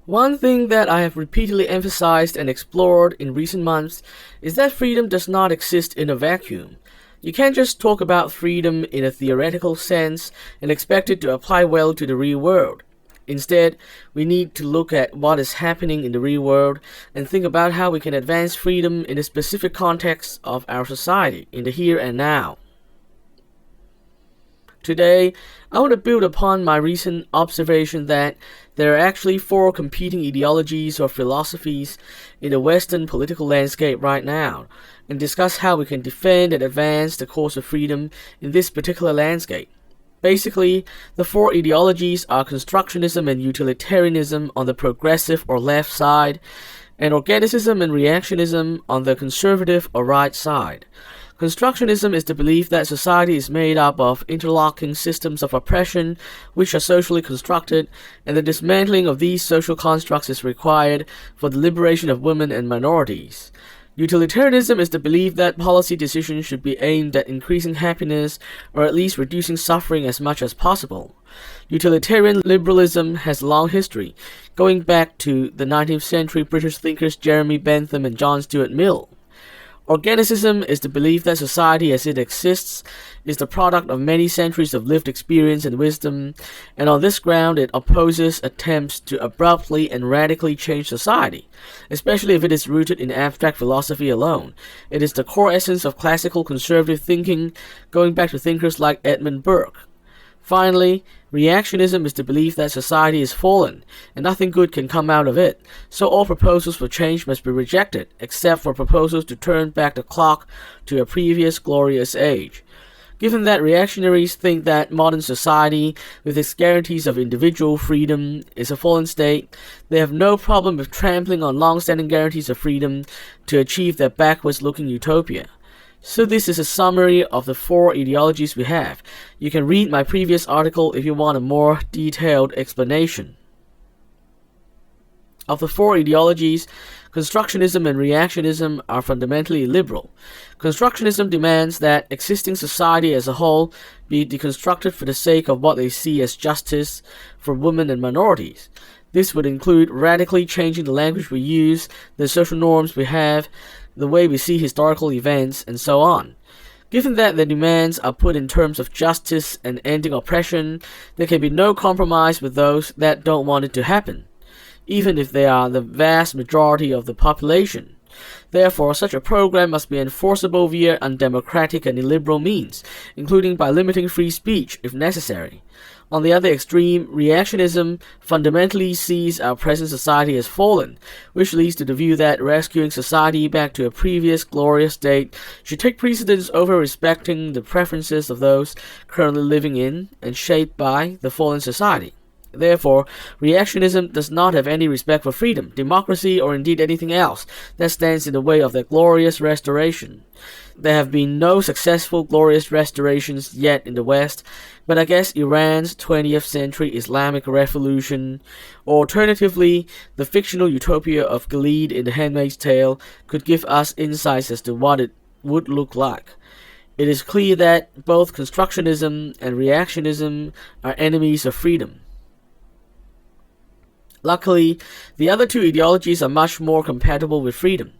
One thing that I have repeatedly emphasized and explored in recent months is that freedom does not exist in a vacuum. You can't just talk about freedom in a theoretical sense and expect it to apply well to the real world. Instead, we need to look at what is happening in the real world and think about how we can advance freedom in the specific context of our society, in the here and now. Today, I want to build upon my recent observation that there are actually four competing ideologies or philosophies in the Western political landscape right now, and discuss how we can defend and advance the cause of freedom in this particular landscape. Basically, the four ideologies are constructionism and utilitarianism on the progressive or left side, and organicism and reactionism on the conservative or right side. Constructionism is the belief that society is made up of interlocking systems of oppression which are socially constructed, and the dismantling of these social constructs is required for the liberation of women and minorities. Utilitarianism is the belief that policy decisions should be aimed at increasing happiness or at least reducing suffering as much as possible. Utilitarian liberalism has a long history, going back to the 19th century British thinkers Jeremy Bentham and John Stuart Mill. Organicism is the belief that society as it exists is the product of many centuries of lived experience and wisdom, and on this ground it opposes attempts to abruptly and radically change society, especially if it is rooted in abstract philosophy alone. It is the core essence of classical conservative thinking, going back to thinkers like Edmund Burke. Finally, reactionism is the belief that society is fallen, and nothing good can come out of it, so all proposals for change must be rejected, except for proposals to turn back the clock to a previous glorious age. Given that reactionaries think that modern society, with its guarantees of individual freedom, is a fallen state, they have no problem with trampling on long-standing guarantees of freedom to achieve their backwards-looking utopia. So this is a summary of the four ideologies we have. You can read my previous article if you want a more detailed explanation. Of the four ideologies, constructionism and reactionism are fundamentally liberal. Constructionism demands that existing society as a whole be deconstructed for the sake of what they see as justice for women and minorities. This would include radically changing the language we use, the social norms we have, the way we see historical events, and so on. Given that the demands are put in terms of justice and ending oppression, there can be no compromise with those that don't want it to happen, even if they are the vast majority of the population. Therefore, such a program must be enforceable via undemocratic and illiberal means, including by limiting free speech if necessary. On the other extreme, reactionism fundamentally sees our present society as fallen, which leads to the view that rescuing society back to a previous glorious state should take precedence over respecting the preferences of those currently living in and shaped by the fallen society. Therefore, reactionism does not have any respect for freedom, democracy, or indeed anything else that stands in the way of their glorious restoration. There have been no successful glorious restorations yet in the West, but I guess Iran's 20th century Islamic revolution, or alternatively, the fictional utopia of Gilead in The Handmaid's Tale, could give us insights as to what it would look like. It is clear that both constructionism and reactionism are enemies of freedom. Luckily, the other two ideologies are much more compatible with freedom.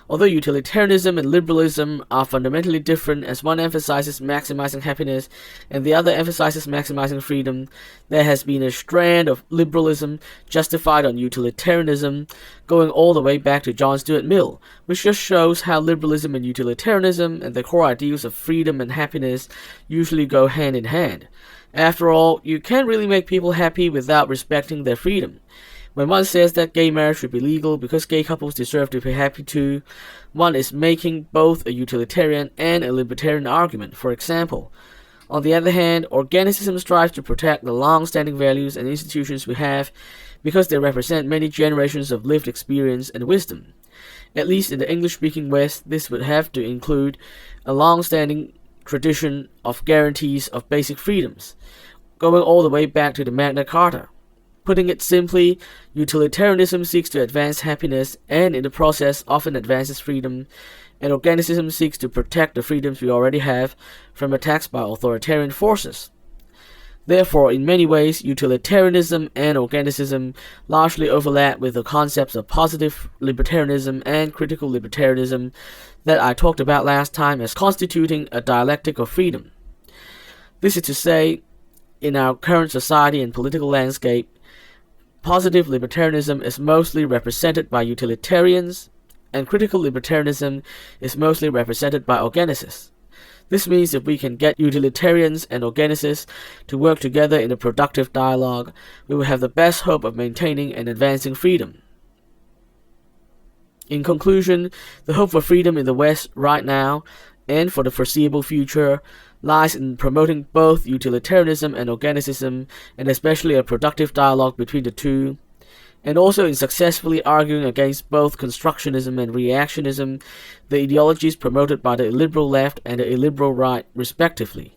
Although utilitarianism and liberalism are fundamentally different, as one emphasizes maximizing happiness and the other emphasizes maximizing freedom, there has been a strand of liberalism justified on utilitarianism going all the way back to John Stuart Mill, which just shows how liberalism and utilitarianism and the core ideals of freedom and happiness usually go hand in hand. After all, you can't really make people happy without respecting their freedom. When one says that gay marriage should be legal because gay couples deserve to be happy too, one is making both a utilitarian and a libertarian argument. For example, on the other hand, organicism strives to protect the long-standing values and institutions we have because they represent many generations of lived experience and wisdom. At least in the English-speaking West, this would have to include a long-standing tradition of guarantees of basic freedoms, going all the way back to the Magna Carta. Putting it simply, utilitarianism seeks to advance happiness and in the process often advances freedom, and organicism seeks to protect the freedoms we already have from attacks by authoritarian forces. Therefore, in many ways, utilitarianism and organicism largely overlap with the concepts of positive libertarianism and critical libertarianism that I talked about last time as constituting a dialectic of freedom. This is to say, in our current society and political landscape, positive libertarianism is mostly represented by utilitarians, and critical libertarianism is mostly represented by organicists. This means if we can get utilitarians and organicists to work together in a productive dialogue, we will have the best hope of maintaining and advancing freedom. In conclusion, the hope for freedom in the West right now and for the foreseeable future lies in promoting both utilitarianism and organicism, and especially a productive dialogue between the two, and also in successfully arguing against both constructionism and reactionism, the ideologies promoted by the illiberal left and the illiberal right, respectively.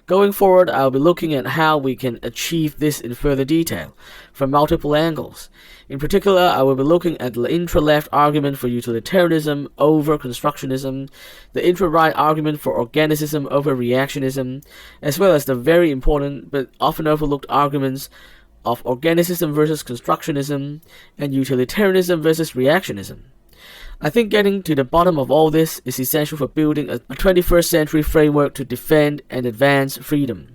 Going forward, I'll be looking at how we can achieve this in further detail, from multiple angles. In particular, I will be looking at the intra-left argument for utilitarianism over constructionism, the intra-right argument for organicism over reactionism, as well as the very important but often overlooked arguments of organicism versus constructionism, and utilitarianism versus reactionism. I think getting to the bottom of all this is essential for building a 21st century framework to defend and advance freedom.